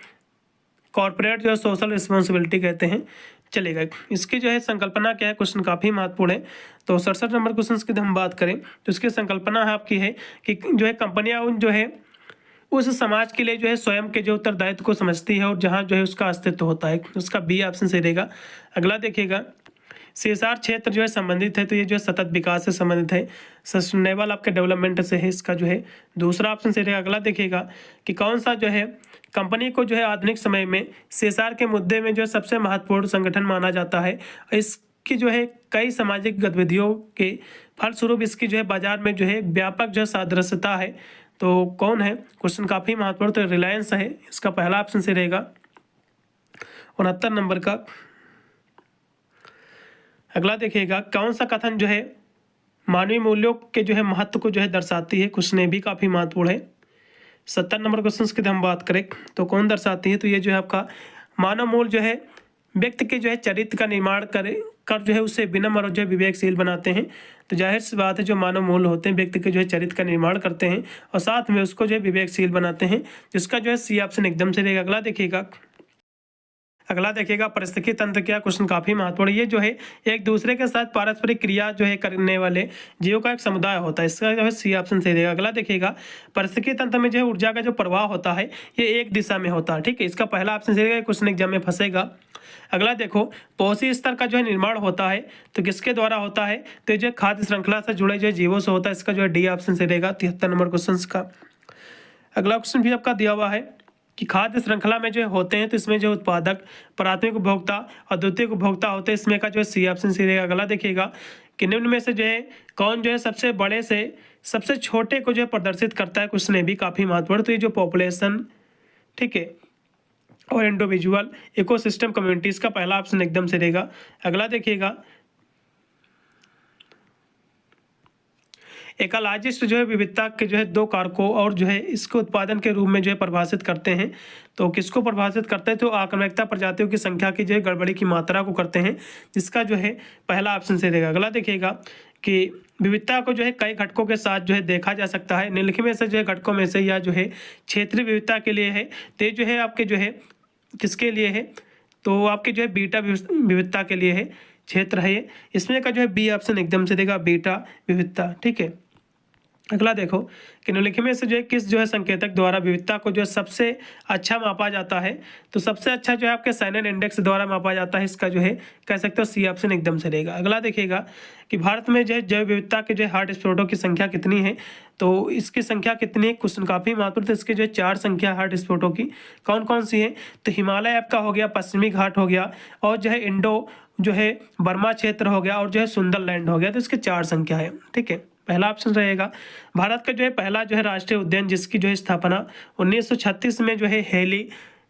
कॉर्पोरेट जो है सोशल रिस्पॉन्सिबिलिटी कहते हैं। चलेगा, इसकी जो है संकल्पना क्या है, क्वेश्चन काफ़ी महत्वपूर्ण है। तो 67 नंबर क्वेश्चन की हम बात करें तो इसकी संकल्पना है आपकी है कि जो है कंपनियां उन जो है उस समाज के लिए जो है स्वयं के जो उत्तरदायित्व को समझती है और जहाँ जो है उसका अस्तित्व होता है। उसका बी ऑप्शन सही रहेगा। अगला देखिएगा, सीएसआर क्षेत्र जो है संबंधित है, तो ये जो है सतत विकास से संबंधित है, सस्टेनेबल आपके डेवलपमेंट से है, इसका जो है दूसरा ऑप्शन सही रहेगा। अगला देखिएगा कि कौन सा जो है कंपनी को जो है आधुनिक समय में सीएसआर के मुद्दे में जो है सबसे महत्वपूर्ण संगठन माना जाता है। इसकी जो है कई सामाजिक गतिविधियों के फलस्वरूप इसकी जो है बाजार में जो है व्यापक जो है सादृश्यता है। तो कौन है, क्वेश्चन काफ़ी महत्वपूर्ण, तो रिलायंस है, इसका पहला ऑप्शन सही रहेगा 69 नंबर का। अगला देखिएगा, कौन सा कथन जो है मानवीय मूल्यों के जो है महत्व को जो है दर्शाती है, क्वेश्चन ये भी काफ़ी महत्वपूर्ण है। 70 नंबर क्वेश्चन की हम बात करें तो कौन दर्शाती है, तो ये जो है आपका मानव मूल्य जो है व्यक्ति के जो है चरित्र का निर्माण कर जो है उसे विनम्र और जो है विवेकशील बनाते हैं। तो जाहिर सी बात है जो मानव मूल्य होते हैं व्यक्ति के जो है चरित्र का निर्माण करते हैं और साथ में उसको जो है विवेकशील बनाते हैं, जिसका जो है सी ऑप्शन एकदम से रहेगा। अगला देखिएगा पारिस्थितिकी तंत्र क्या, क्वेश्चन काफ़ी महत्वपूर्ण। ये जो है एक दूसरे के साथ पारस्परिक क्रिया जो है करने वाले जीवों का एक समुदाय होता है, इसका जो है सी ऑप्शन सही रहेगा। अगला देखिएगा पारिस्थितिकी तंत्र में जो है ऊर्जा का जो प्रवाह होता है ये एक दिशा में होता है, ठीक है, इसका पहला ऑप्शन सही रहेगा, क्वेश्चन एग्जाम में फंसेगा। अगला देखो पौषी स्तर का जो है निर्माण होता है तो किसके द्वारा होता है, तो ये जो खाद्य श्रृंखला से जुड़े जो जीवों से होता है, इसका जो है डी ऑप्शन सही रहेगा 73 नंबर क्वेश्चन का। अगला क्वेश्चन भी आपका दिया हुआ है कि खाद्य श्रृंखला में जो होते हैं तो इसमें जो उत्पादक, प्राथमिक उपभोक्ता और द्वितीयक उपभोक्ता होते हैं, इसमें का जो है सी ऑप्शन सही रहेगा। अगला देखिएगा कि निम्न में से जो है कौन जो है सबसे बड़े से सबसे छोटे को जो है प्रदर्शित करता है, क्वेश्चन भी काफ़ी महत्वपूर्ण। तो ये जो पॉपुलेशन, ठीक है, और इंडिविजुअल इकोसिस्टम कम्युनिटीज़ का पहला ऑप्शन एकदम से रहेगा। अगला देखिएगा एकोलॉजिस्ट जो है विविधता के जो है दो कारकों और जो है इसके उत्पादन के रूप में जो है परिभाषित करते हैं। तो किसको परिभाषित करते हैं, तो आक्रमकता प्रजातियों की संख्या की जो है गड़बड़ी की मात्रा को करते हैं, जिसका जो है पहला ऑप्शन से रहेगा। अगला देखिएगा कि विविधता को जो है कई घटकों के साथ जो है देखा जा सकता है, निम्नलिखित में से जो है घटकों में से या जो है क्षेत्रीय विविधता के लिए है, तो ये जो है आपके जो है किसके लिए है, तो आपके जो है बीटा विविधता के लिए है, क्षेत्र है ये, इसमें का जो है बी ऑप्शन एकदम से देगा बीटा विविधता, ठीक है। अगला देखो कि निम्नलिखित में से जो है किस जो है संकेतक द्वारा विविधता को जो है सबसे अच्छा मापा जाता है, तो सबसे अच्छा जो है आपके साइनन इंडेक्स द्वारा मापा जाता है, इसका जो है कह सकते हो सी ऑप्शन एकदम से रहेगा। अगला देखिएगा कि भारत में जो है जैव विविधता के जो है हॉट स्पॉटों की संख्या कितनी है, तो इसकी संख्या कितनी है, क्वेश्चन काफ़ी महत्वपूर्ण। तो इसके जो है 4 संख्या हॉट स्पॉटों की कौन कौन सी है, तो हिमालय आपका हो गया, पश्चिमी घाट हो गया, और जो है इंडो जो है बर्मा क्षेत्र हो गया, और जो है सुंदरलैंड हो गया, तो इसके 4 संख्या है, ठीक है, पहला ऑप्शन रहेगा। भारत का जो है पहला जो है राष्ट्रीय उद्यान जिसकी जो है स्थापना 1936 में जो है हेली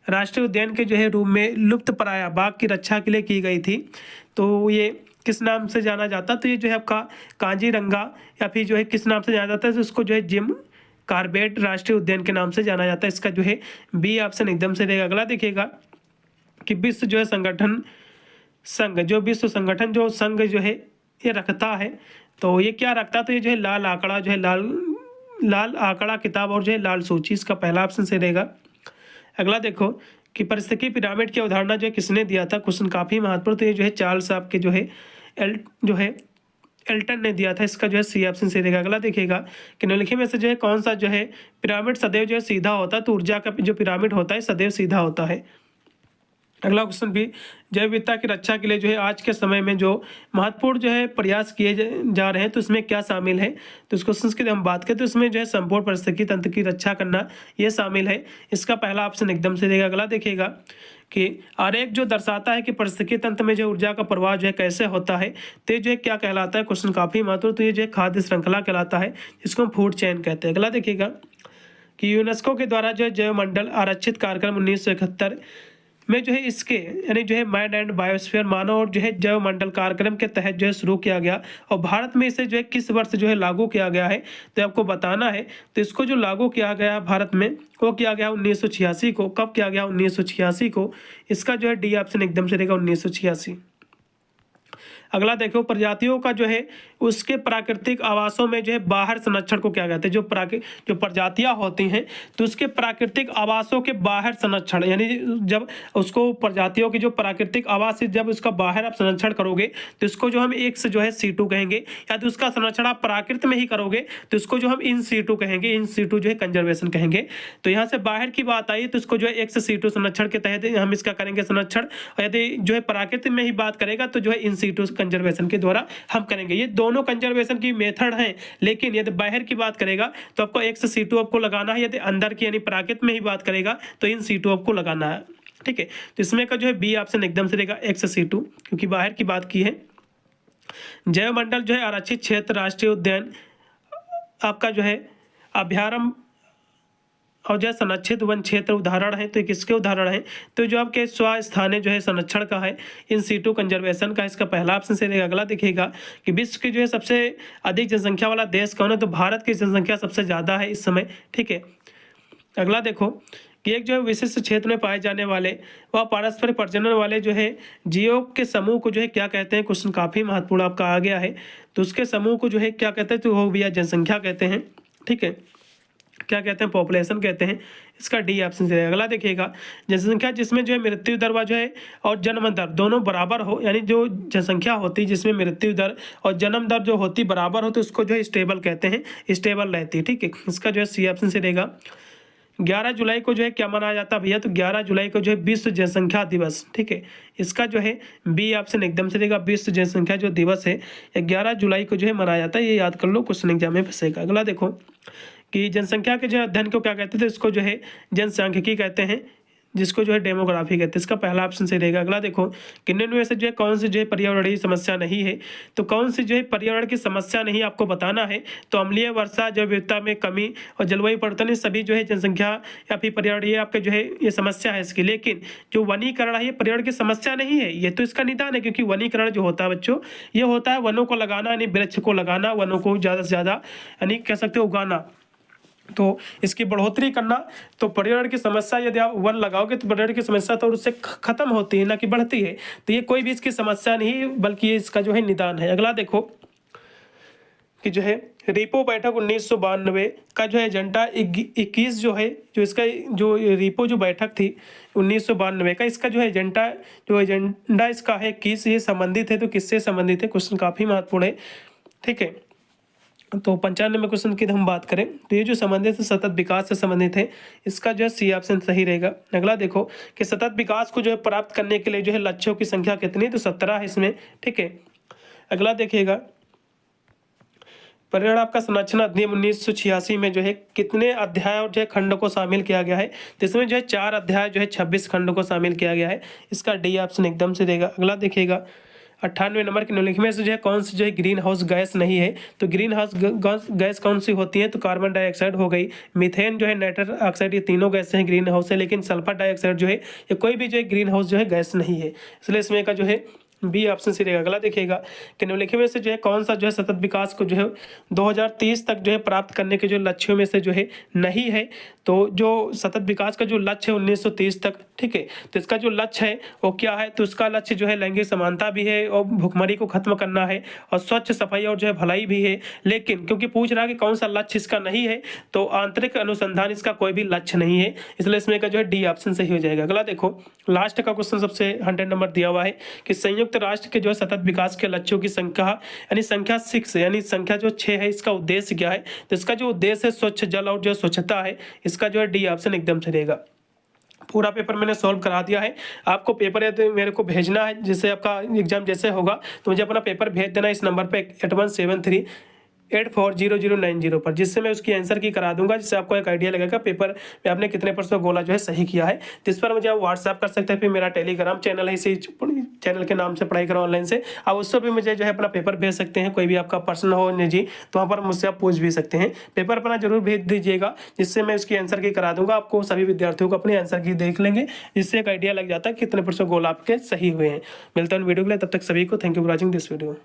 राष्ट्रीय उद्यान के जो है रूप में लुप्तप्राय बाघ की रक्षा के लिए की गई थी, तो ये किस नाम से जाना जाता, तो ये जो है आपका कांजीरंगा या फिर जो है किस नाम से जाना जाता है, तो उसको जो है जिम कार्बेट राष्ट्रीय उद्यान के नाम से जाना जाता है, इसका जो है बी ऑप्शन एकदम से रहेगा। अगला देखिएगा कि विश्व जो है संगठन संघ जो विश्व संगठन जो संघ जो है ये रखता है, तो ये क्या रखता है, तो ये जो है लाल आंकड़ा जो है लाल आंकड़ा किताब और जो है लाल सूची, इसका पहला ऑप्शन से रहेगा। अगला देखो कि पारिस्थितिकी पिरामिड की अवधारणा जो है किसने दिया था, क्वेश्चन काफ़ी महत्वपूर्ण। तो ये जो है चार्ल्स साहब के जो है एल्टन ने दिया था, इसका जो है सी ऑप्शन से रहेगा। अगला देखिएगा कि निम्नलिखित में से जो है कौन सा जो है पिरामिड सदैव जो है सीधा होता है, तो ऊर्जा का जो पिरामिड होता है सदैव सीधा होता है। अगला क्वेश्चन भी जैव विविधता की रक्षा के लिए जो है आज के समय में जो महत्वपूर्ण जो है प्रयास किए जा रहे हैं, तो इसमें क्या शामिल है, तो इस क्वेश्चन की हम बात करें तो इसमें जो है संपूर्ण पारिस्थितिकी तंत्र की रक्षा करना ये शामिल है, इसका पहला ऑप्शन एकदम से रहेगा। अगला देखिएगा कि आरेख जो दर्शाता है कि पारिस्थितिकी तंत्र में जो ऊर्जा का प्रवाह जो है कैसे होता है, तो ये जो है क्या कहलाता है, क्वेश्चन काफ़ी महत्वपूर्ण। तो ये जो है खाद्य श्रृंखला कहलाता है, जिसको हम फूड चेन कहते हैं। अगला देखिएगा कि यूनेस्को के द्वारा जो है जैव मंडल आरक्षित कार्यक्रम 1971 में जो है इसके यानी जो है माइंड एंड बायोस्फीयर मानव और जो है जैव मंडल कार्यक्रम के तहत जो है शुरू किया गया, और भारत में इसे जो है किस वर्ष जो है लागू किया गया है, तो आपको बताना है। तो इसको जो लागू किया गया भारत में वो किया गया 1986 को। कब किया गया, 1986 को, इसका जो है डी ऑप्शन एकदम से रहेगा 1986। अगला देखो प्रजातियों का जो है उसके प्राकृतिक आवासों में जो है बाहर संरक्षण को क्या कहते हैं, जो प्रजातियां होती हैं तो उसके प्राकृतिक आवासों के बाहर संरक्षण, यानी जब उसको प्रजातियों की जो प्राकृतिक आवास है जब उसका बाहर आप संरक्षण करोगे तो इसको जो हम एक से जो है C2 कहेंगे, या तो उसका संरक्षण आप प्राकृत में ही करोगे तो इसको जो हम इन C2 कहेंगे, इन C2 जो है कंजर्वेशन कहेंगे। तो यहाँ से बाहर की बात आई तो इसको जो है एक से C2 संरक्षण के तहत हम इसका करेंगे संरक्षण, और यदि जो है प्राकृतिक में ही बात करेगा तो जो है इन C2 कंजर्वेशन के द्वारा हम करेंगे। ये दोनों कंजर्वेशन की मेथड हैं, लेकिन यदि बाहर की बात करेगा तो आपको एक से C2 आपको लगाना है, यदि अंदर की यानी प्राकृत में ही बात करेगा तो इन C2 आपको लगाना है। ठीक है, तो इसमें का जो है बी ऑप्शन एकदम से रहेगा एक से C2, क्योंकि बाहर की बात की है। जैवमंडल जो है आरक्षित क्षेत्र, राष्ट्रीय उद्यान आपका जो है अभ्यारण्य और जो संरक्षित वन क्षेत्र उदाहरण है, तो किसके उदाहरण है, तो जो आपके स्वस्थानीय जो है संरक्षण का है इन C2 कंजर्वेशन का, इसका पहला ऑप्शन से रहेगा। अगला देखिएगा कि विश्व की जो है सबसे अधिक जनसंख्या वाला देश कौन है, तो भारत की जनसंख्या सबसे ज़्यादा है इस समय। ठीक है, अगला देखो कि एक जो है विशिष्ट क्षेत्र में पाए जाने वाले वह पारस्परिक प्रजनन वाले जो है जीवों के समूह को जो है क्या कहते हैं, क्वेश्चन काफ़ी महत्वपूर्ण आपका आ गया है। तो उसके समूह को जो है क्या कहते हैं, तो वो भैया जनसंख्या कहते हैं। ठीक है, क्या कहते हैं, पॉपुलेशन कहते हैं। इसका डी ऑप्शन से। अगला देखिएगा जनसंख्या जिसमें जो है मृत्यु दर जो है और जन्म दर दोनों बराबर हो, यानी जो जनसंख्या होती है जिसमें मृत्यु दर और जन्म दर जो होती बराबर हो तो उसको जो है स्टेबल कहते हैं, स्टेबल रहती है। ठीक है, इसका जो है सी ऑप्शन से रहेगा। 11 जुलाई को जो है क्या मनाया जाता है भैया, तो 11 जुलाई को जो है विश्व जनसंख्या दिवस। ठीक है, इसका जो है बी ऑप्शन एकदम से रहेगा। विश्व जनसंख्या जो दिवस है 11 जुलाई को जो है मनाया जाता है, ये याद कर लो, क्वेश्चन एग्जाम में फंसेगा। अगला देखो कि जनसंख्या के जो अध्ययन को क्या कहते थे, इसको जो है जनसांख्यिकी कहते हैं, जिसको जो है डेमोग्राफी कहते हैं। इसका पहला ऑप्शन से रहेगा। अगला देखो कि निम्न में से जो है कौन सी जो है पर्यावरणीय समस्या नहीं है, तो कौन सी जो है पर्यावरण की समस्या नहीं आपको बताना है, तो अम्लीय वर्षा, जैव विविधता में कमी और जलवायु परिवर्तन, सभी जो है जनसंख्या या फिर पर्यावरणीय आपके जो है ये समस्या है इसकी। लेकिन जो वनीकरण है ये पर्यावरण की समस्या नहीं है, ये तो इसका निदान है, क्योंकि वनीकरण जो होता है बच्चों ये होता है वनों को लगाना, यानी वृक्ष को लगाना, वनों को ज़्यादा से ज़्यादा यानी कह सकते हो उगाना, तो इसकी बढ़ोतरी करना। तो पर्यावरण की समस्या यदि आप वन लगाओगे तो पर्यावरण की समस्या तो उससे खत्म होती है ना कि बढ़ती है, तो ये कोई भी इसकी समस्या नहीं बल्कि ये इसका जो है निदान है। अगला देखो कि जो है रिपो बैठक 1992 का जो है एजेंडा 21 जो है, जो इसका जो रिपो जो बैठक थी 1992 का, इसका जो है एजेंडा इसका है किस ये संबंधित है, तो किससे संबंधित है, क्वेश्चन काफ़ी महत्वपूर्ण है। ठीक है, तो 95 क्वेश्चन की हम बात करें तो ये जो संबंधित है सतत विकास से संबंधित है, इसका जो है सी ऑप्शन सही रहेगा। अगला देखो कि सतत विकास को जो है प्राप्त करने के लिए जो है लक्ष्यों की संख्या कितनी, तो 17 है इसमें। ठीक है, अगला देखिएगा पर्यावरण आपका संरक्षण अधिनियम 1986 में जो है कितने अध्याय और जो है खंड को शामिल किया गया है, तो इसमें जो है 4 अध्याय जो है 26 खंड को शामिल किया गया है, इसका डी ऑप्शन एकदम से रहेगा। अगला देखिएगा 98 नंबर के निम्नलिखित में से जो है कौन सी जो है ग्रीन हाउस गैस नहीं है, तो ग्रीन हाउस गैस कौन सी होती है, तो कार्बन डाइऑक्साइड हो गई, मीथेन जो है, नाइट्रस ऑक्साइड, ये तीनों गैस हैं ग्रीन हाउस है, लेकिन सल्फर डाइऑक्साइड जो है ये कोई भी जो है ग्रीन हाउस जो है गैस नहीं है, इसलिए इसमें का जो है बी ऑप्शन से रहेगा। अगला देखिएगा कि निम्नलिखित में से जो है कौन सा जो है सतत विकास को जो है 2030 तक जो है प्राप्त करने के जो लक्ष्यों में से जो है नहीं है, तो जो सतत विकास का जो लक्ष्य है 1930 तक। ठीक है, तो इसका जो लक्ष्य है वो क्या है, तो इसका लक्ष्य जो है लैंगिक समानता भी है और भुखमरी को खत्म करना है और स्वच्छ सफाई और जो है भलाई भी है। लेकिन क्योंकि पूछ रहा है कि कौन सा लक्ष्य इसका नहीं है, तो आंतरिक अनुसंधान इसका कोई भी लक्ष्य नहीं है, इसलिए इसमें का जो है डी ऑप्शन सही हो जाएगा। अगला देखो लास्ट का क्वेश्चन सबसे 100 नंबर दिया हुआ है कि संयुक्त राष्ट्र के जो है सतत विकास के लक्ष्यों की संख्या यानी संख्या 6 यानी संख्या जो 6 है, इसका उद्देश्य क्या है, तो इसका जो उद्देश्य है स्वच्छ जल और जो स्वच्छता है, इसका जो है डी ऑप्शन एकदम से रहेगा। पूरा पेपर मैंने सॉल्व करा दिया है, आपको पेपर यदि मेरे को भेजना है जिससे आपका एग्जाम जैसे होगा तो मुझे अपना पेपर भेज देना इस नंबर पे 8173840090 पर, जिससे मैं उसकी आंसर की करा दूंगा, जिससे आपको एक आइडिया लगेगा पेपर में आपने कितने % गोला जो है सही किया है। जिस पर मुझे आप व्हाट्सएप कर सकते हैं, फिर मेरा टेलीग्राम चैनल है, इसी चैनल के नाम से पढ़ाई करो ऑनलाइन से, आप उससे भी मुझे जो है अपना पेपर भेज सकते हैं, कोई भी आपका पर्सन हो निजी तो वहाँ पर मुझसे आप पूछ भी सकते हैं। पेपर अपना जरूर भेज दीजिएगा, जिससे मैं उसकी आंसर की करा दूंगा, आपको सभी विद्यार्थियों को अपनी आंसर की देख लेंगे, जिससे एक आइडिया लग जाता है कितने % गोल आपके सही हुए हैं। मिलता है वीडियो के लिए, तब तक सभी को thank you for watching this video.